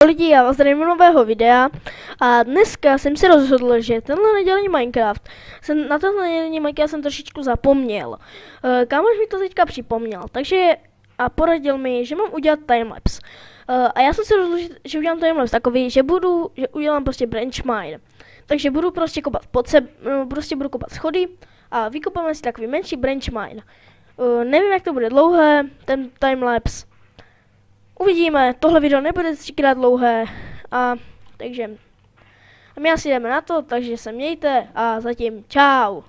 Lidi, já vás zdravím nového videa a dneska jsem si rozhodl, že tenhle nedělní Minecraft, na tenhle nedělní Minecraft jsem trošičku zapomněl. Kámoš mi to teďka připomněl, takže a poradil mi, že mám udělat timelapse. A já jsem si rozhodl, že udělám timelapse takový, že udělám prostě branch mine. Takže budu prostě kopat budu kopat schody a vykopáme si takový menší branch mine. Nevím, jak to bude dlouhé, ten timelapse. Uvidíme, tohle video nebude třikrát dlouhé, takže my asi jdeme na to, takže se mějte a zatím čau.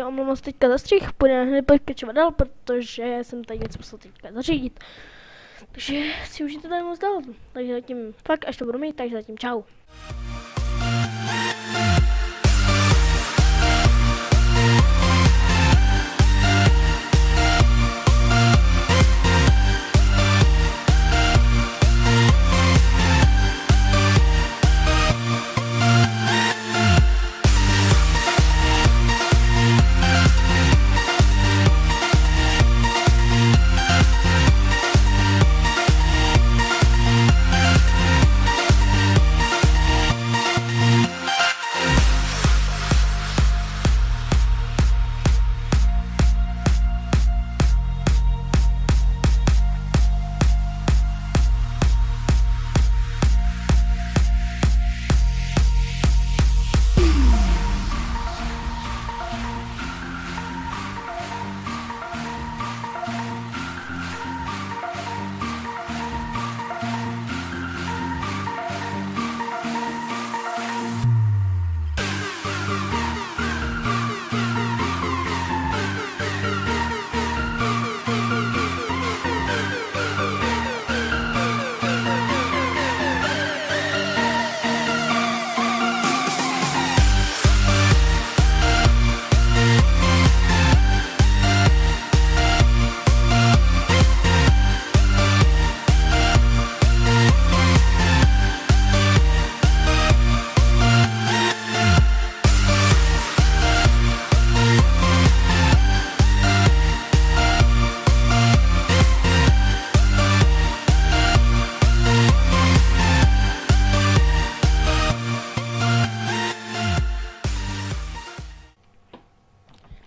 Omlouvám se teďka za střih, půjdeme hned pokračovat dál, protože jsem tady něco musel teďka zařídit. Takže si užijte tady moc dál. Takže zatím fakt, až to budu mít, takže zatím čau.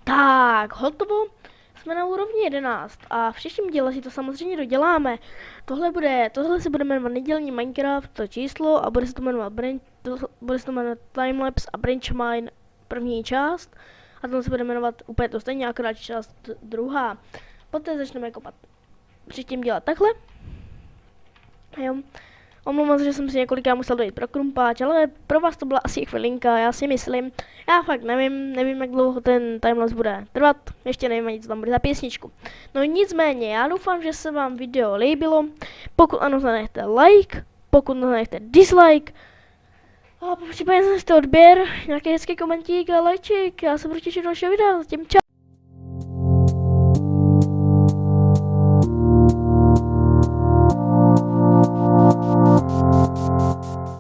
Tak, hotovo, jsme na úrovni 11 a v příštím díle si to samozřejmě doděláme. Tohle se bude jmenovat nedělní Minecraft, to číslo, a bude se to jmenovat Timelapse a Branch Mine první část. A tohle se bude jmenovat úplně to stejně, akorát část druhá. Poté začneme kopat. Předtím dělat takhle. Jo. Omlouvám se, že jsem si několikrát musel dojít pro krumpáč, ale pro vás to byla asi chvilinka, já si myslím. Já fakt nevím, jak dlouho ten timelapse bude trvat, ještě nevím ani, co tam bude za písničku. No nicméně, já doufám, že se vám video líbilo. Pokud ano, zanechte like pokud nechte dislike. A případně zase odběr, nějaký hezký komentík a lajčík. Já se budu těšit do dalšího videa. Zatím čau.